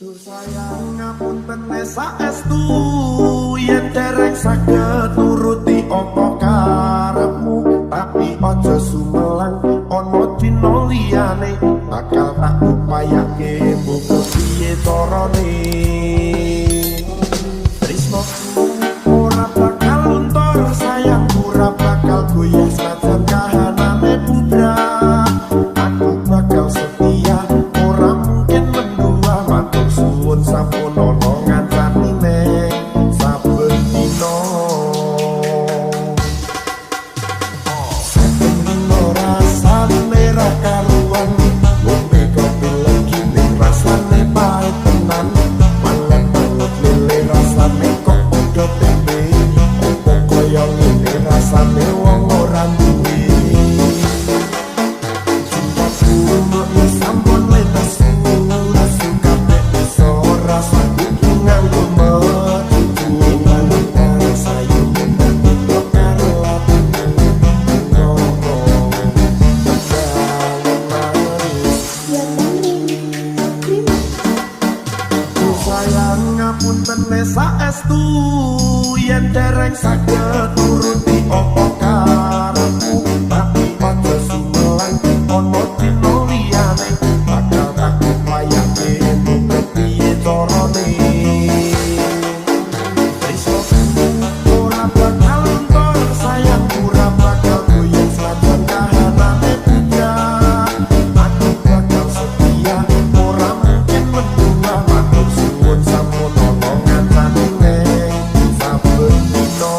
Duh sayang ngapunten saestu yen dereng saged nuruti apa karepmu, tapi aja sumelang ana dina liyane bakal tak upayake muga piye carane. Tresnoku ora bakal luntur, sayangku ora bakal goyah senajan kahanane budrak. Aku bakal setia, ora mungkin mendua, matur suwun sampun ana ngancani nek saben dina. Saben dina rasane ra karuan, ngombe kopi lagi ning rasane pahit tenan. Malah banget lele rasane kok padha tempe, opo kaya ngene rasane wong ora duwe. Sampun letas ora suka bisa rasa nganggo metu nang sayu kok karo latin ngono sayang ngapunten saestu yen dereng saged nuruti apa karepmu, tapi aja sumelang ana dina liyane bakal tak upayake muga piye carane. Ora bakal luntur, sayang ora bakal goyah senajan kahanane budrak. Aku bakal setia, ora mungkin mendua, matur suwun sampun ana ngancani nek saben dina.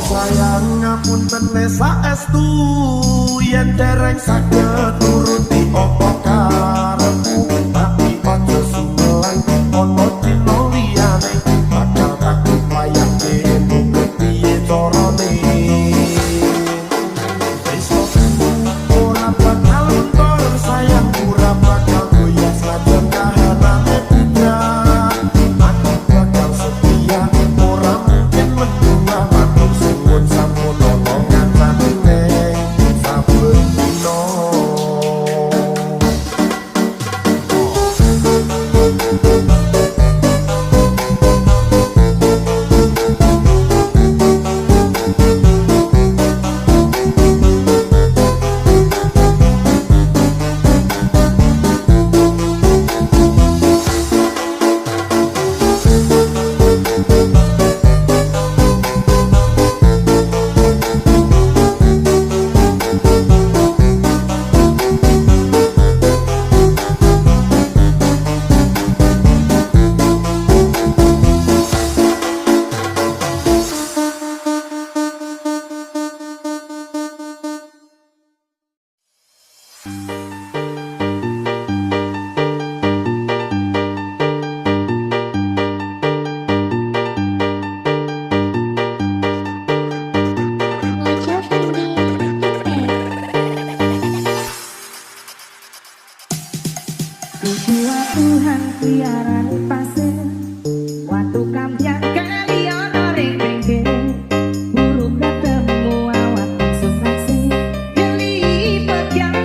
Sayang ngapunten saestu yen dereng saged nuruti apa karepmu, tapi aja sumelang ana dina liyane bakal tak upayake muga piye carane. Ora bakal luntur, sayang ora bakal goyah senajan kahanane budrak. Aku bakal setia, ora mungkin mendua, matur suwun sampun ana ngancani nek saben dina. Tuhan tiaran pasir, waktu kampian kali ono ring pinggir, burung ketemu awak langsung taksi, kelipet yang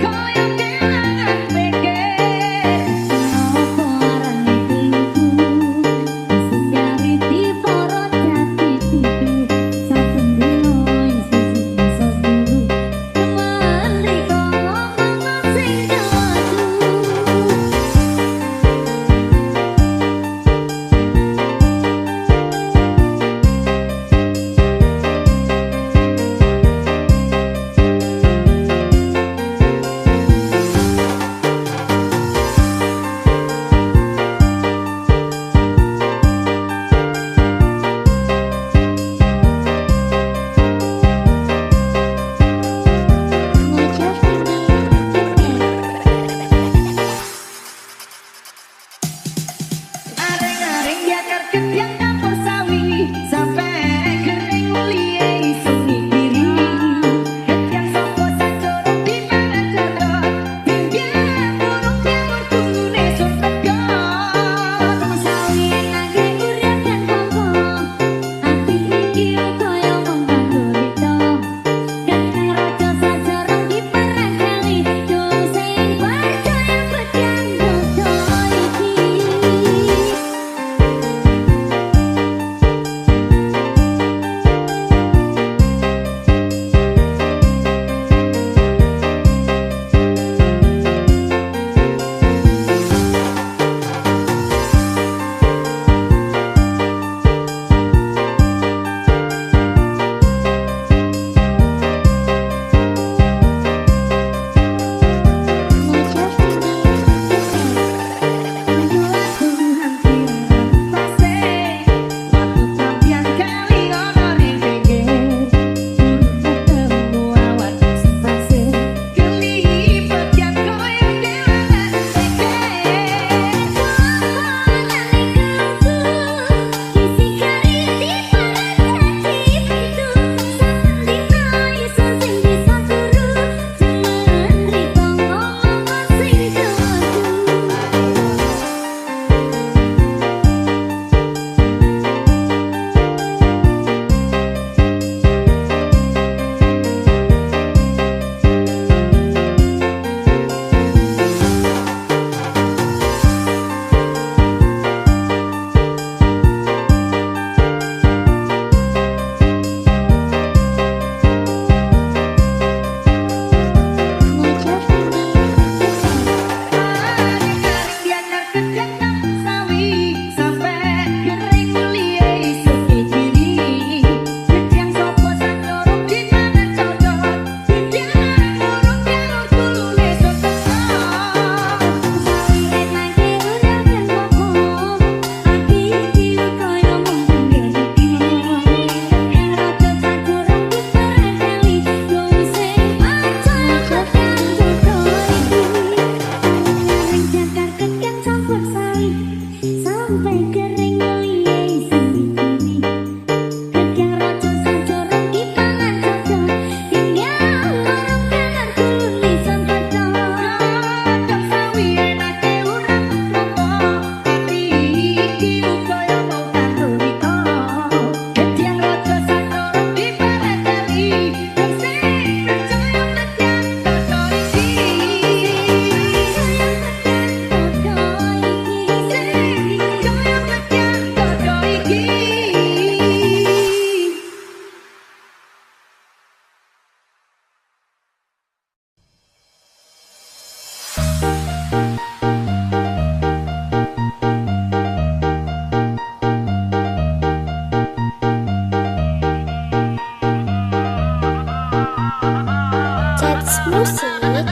Musik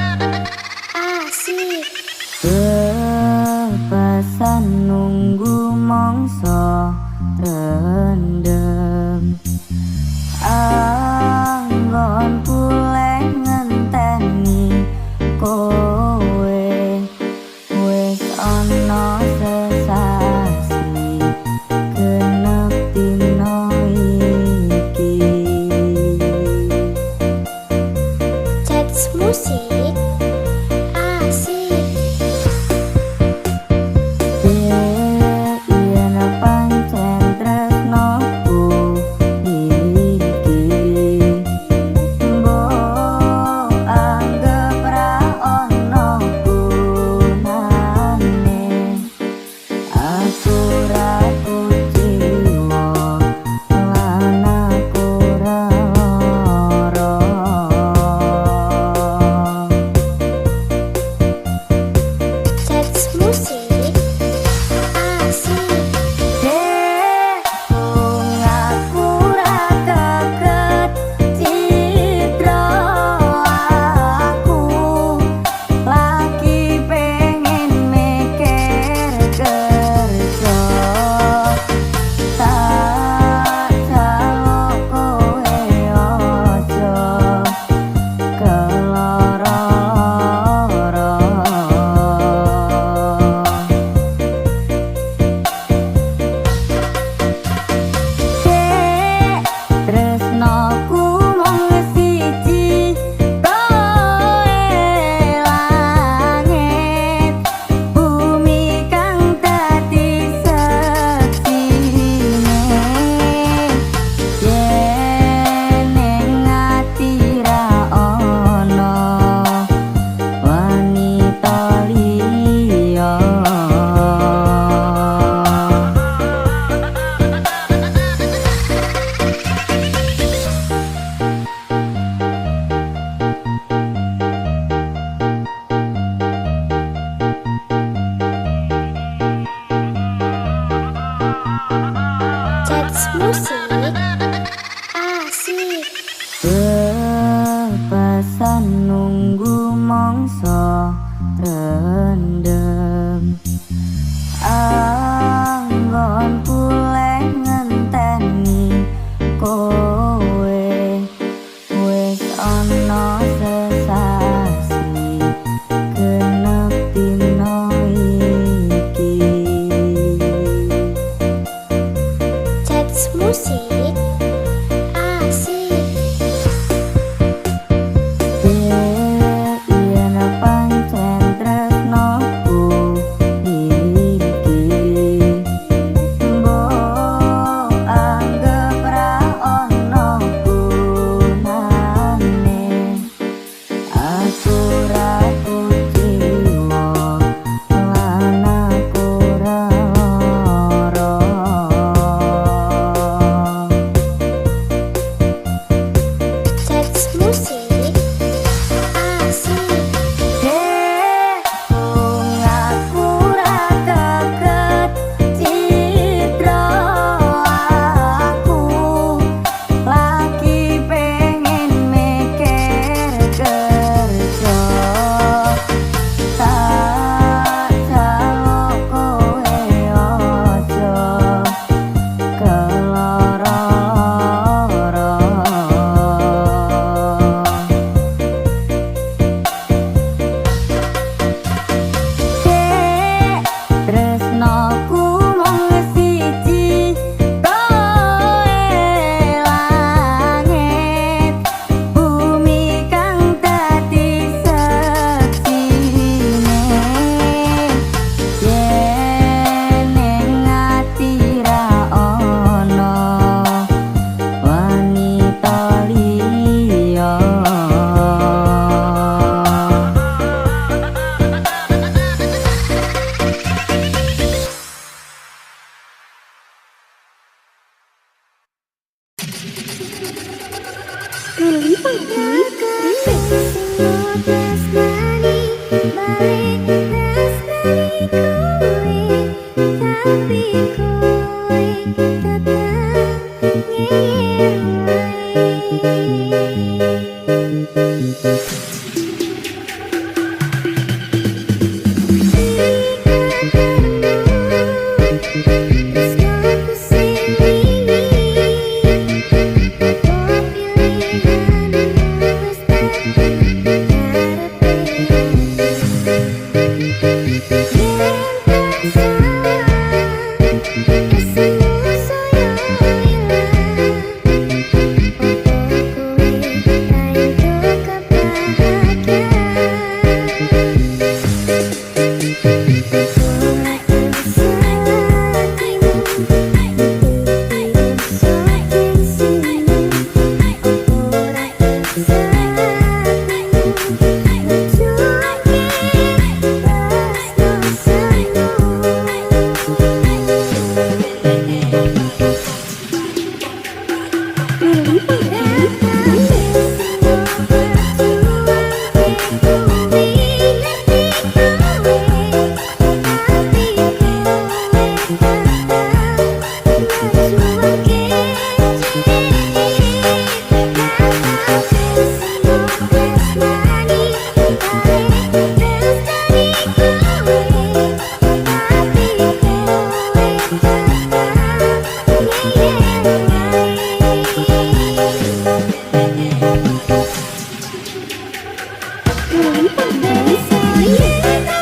asik. Kepasan nunggu mongso rendem, anggon puleh ngenteni kowe wis ana sesasi genep dina iki. Cats musik asik. Yen pancen tresnoku iki, mbok anggap ra ono gunane. Aku ra kuciwa lan aku ra lara. Cats musik asik. Aku ra kaget citra aku lagi pengen mikir kerja. Tak jaluk kowe aja keloro-loro. Tresnoku mung siji, kowe langit bumi kang dadi seksine. Yen ning ati ra ono wanita liya. Cats musik asik. Kepasan nunggu mongso rendem, anggon puleh ngenteni kowe wis ana sesasi genep dina iki. Cats musik asik. Yen pancen tresnoku iki, mbok anggap ra ono gunane. Aku ra kuciwa lan aku ra lara. Cats musik asik. Aku ra kaget citra aku lagi pengen mikir kerja. tanpa basa.